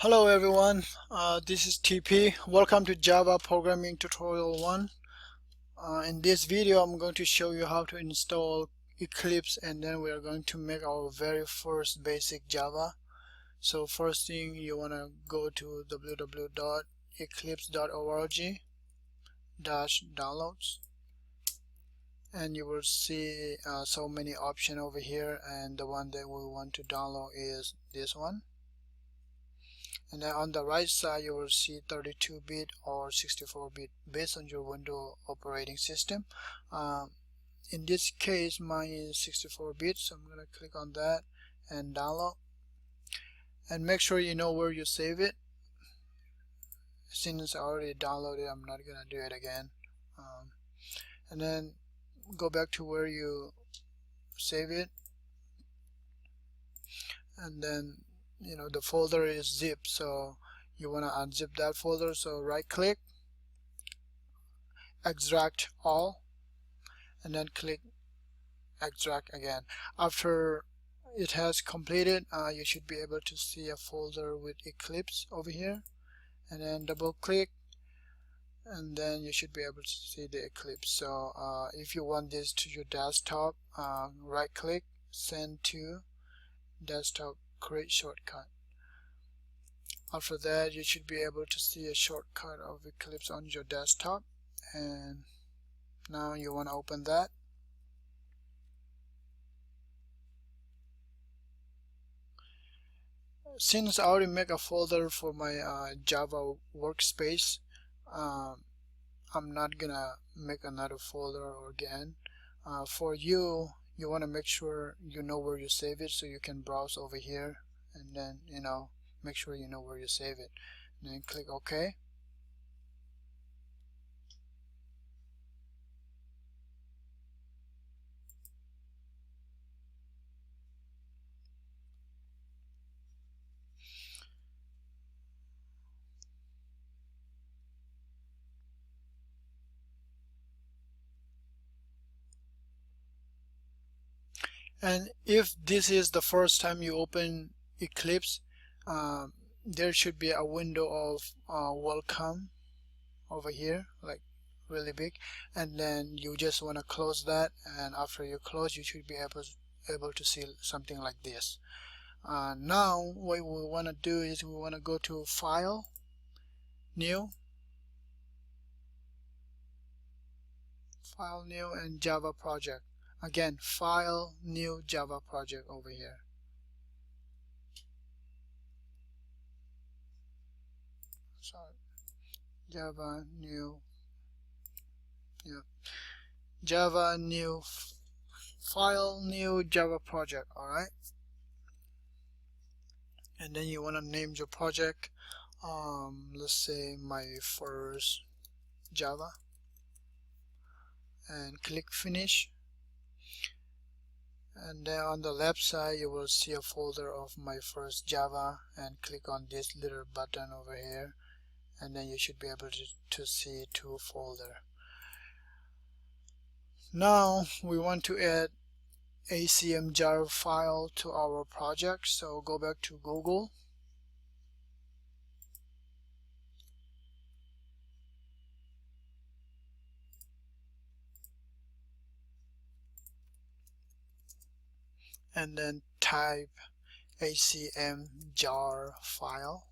Hello everyone, this is TP. Welcome to Java Programming Tutorial 1. In this video I'm going to show you how to install Eclipse, and then we are going to make our very first basic Java. So first thing, you want to go to www.eclipse.org/downloads, and you will see so many options over here, and the one that we want to download is this one. And then on the right side you will see 32-bit or 64-bit based on your Windows operating system. In this case mine is 64-bit, so I'm gonna click on that and download, and make sure you know where you save it. Since I already downloaded, I'm not gonna do it again. And then go back to where you save it, and then the folder is zip, so you want to unzip that folder. So right click, extract all, and then click extract again. After it has completed, you should be able to see a folder with Eclipse over here, and then double click, and then you should be able to see the Eclipse. So if you want this to your desktop, right click, send to desktop, create shortcut. After that, you should be able to see a shortcut of Eclipse on your desktop, and now you want to open that. Since I already make a folder for my Java workspace, I'm not gonna make another folder again. For you want to make sure you know where you save it, so you can browse over here, and then make sure you know where you save it, and then click OK. And if this is the first time you open Eclipse, there should be a window of welcome over here, like really big, and then you just want to close that, and after you close, you should be able to see something like this. Now what we want to do is we want to go to File, New, and Java Project. Again, File, New, Java Project over here. Sorry, Java New, yeah, Java New, File, New, Java Project. Alright, and then you want to name your project. Let's say my first Java, and click Finish. And then on the left side you will see a folder of my first Java, and click on this little button over here, and then you should be able to see two folders. Now we want to add ACM jar file to our project, so go back to Google, and then type ACM jar file,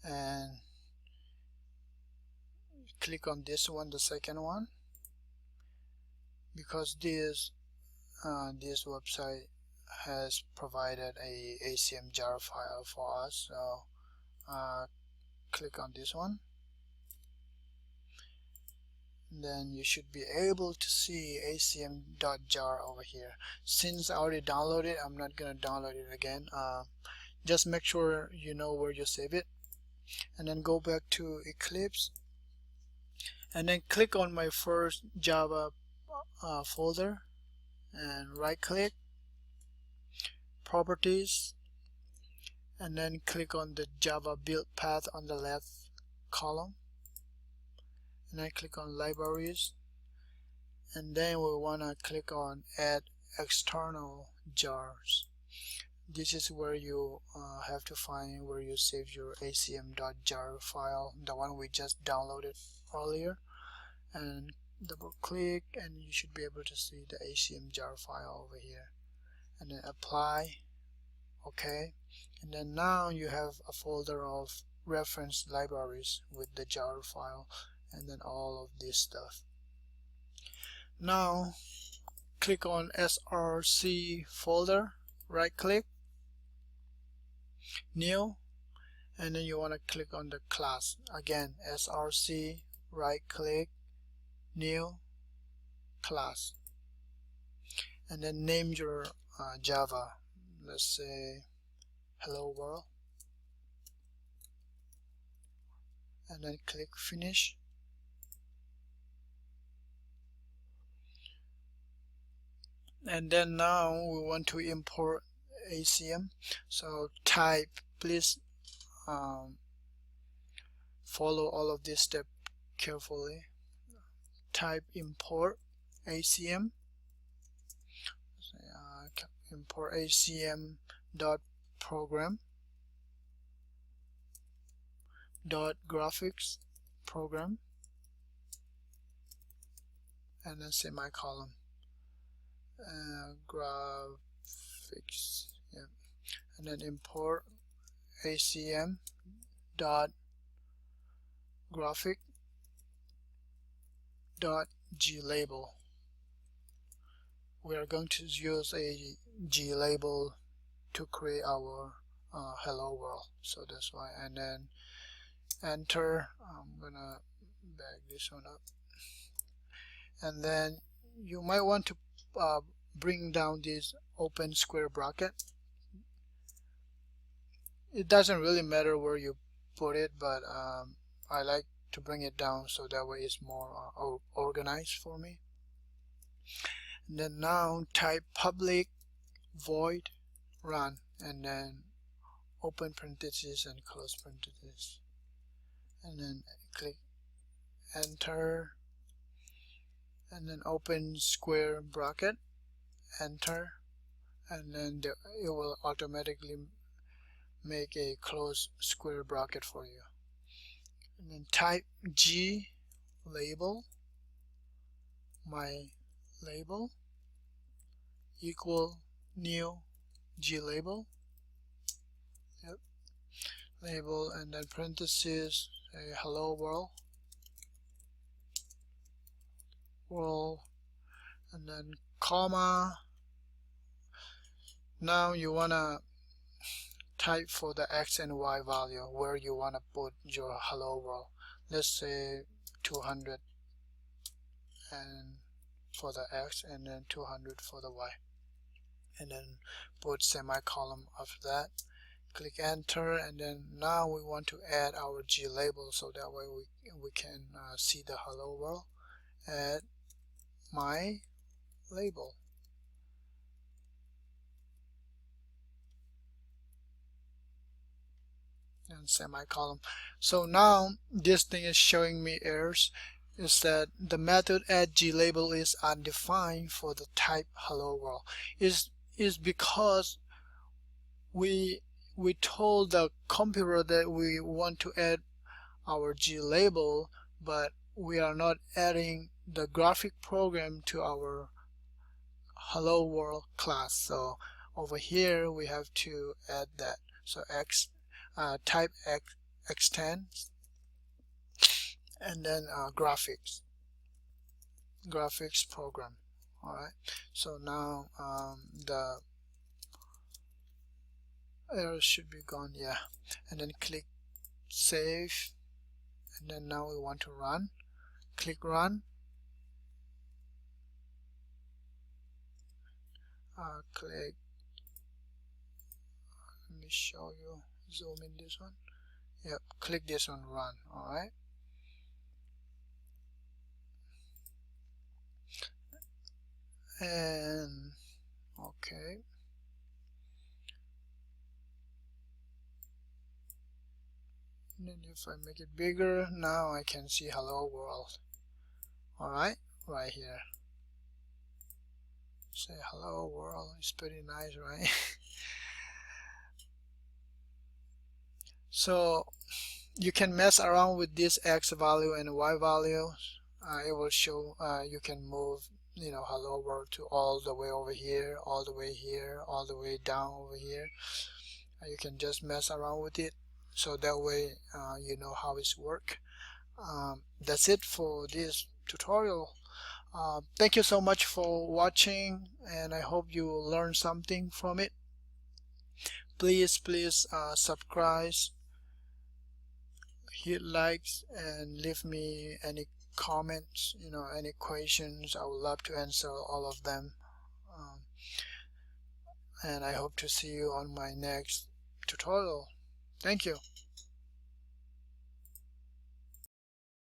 and click on this one, the second one, because this website has provided a ACM jar file for us. So click on this one, then you should be able to see acm.jar over here. Since I already downloaded, I'm not gonna download it again. Just make sure you know where you save it, and then go back to Eclipse, and then click on my first Java folder, and right click, Properties, and then click on the Java build path on the left column, and then click on Libraries, and then we want to click on Add External Jars. this is where you have to find where you save your acm.jar file, the one we just downloaded earlier, and double click and you should be able to see the acm jar file over here, and then apply. Okay, and then now you have a folder of reference libraries with the jar file and then all of this stuff. Now click on src folder, right click, new, and then you want to click on the class again, src, right click, new, class, and then name your Java, let's say hello world, and then click finish. And then now we want to import ACM, so please follow all of this step carefully. Type import ACM, import ACM dot program dot graphics program, and then semicolon, graphics, yeah, and then import ACM dot graphic dot glabel. We are going to use a glabel to create our hello world, so that's why. And then enter. I'm gonna back this one up, and then you might want to bring down this open square bracket. It doesn't really matter where you put it, but I like to bring it down so that way it's more organized for me. And then now type public void run, and then open parentheses and close parentheses, and then click enter, and then open square bracket, enter, and then it will automatically make a close square bracket for you. And then type G label, my label, equal new G label, yep, label, and then parentheses, say hello world, and then comma. Now you wanna type for the x and y value where you want to put your hello world. Let's say 200 and for the x, and then 200 for the y, and then put semicolon after that. Click enter, and then now we want to add our G label, so that way we can see the hello world. Add my label, and semicolon. So now this thing is showing me errors, is that the method add glabel is undefined for the type hello world. Is because we told the computer that we want to add our glabel, but we are not adding the graphic program to our hello world class. So over here we have to add that. So type extend, and then graphics program. Alright, so now the error should be gone, yeah, and then click save, and then now we want to run. Click run, click, let me show you, zoom in this one, yep, click this one, run. Alright, and okay, and then if I make it bigger, now I can see hello world. Alright, right here, say hello world. It's pretty nice, right? So you can mess around with this X value and Y value. It will show you can move, hello world to all the way over here, all the way here, all the way down over here. You can just mess around with it, so that way you know how it's work. That's it for this tutorial. Thank you so much for watching, and I hope you learned something from it. Please subscribe, hit likes, and leave me any comments, any questions. I would love to answer all of them. um, and I hope to see you on my next tutorial. Thank you.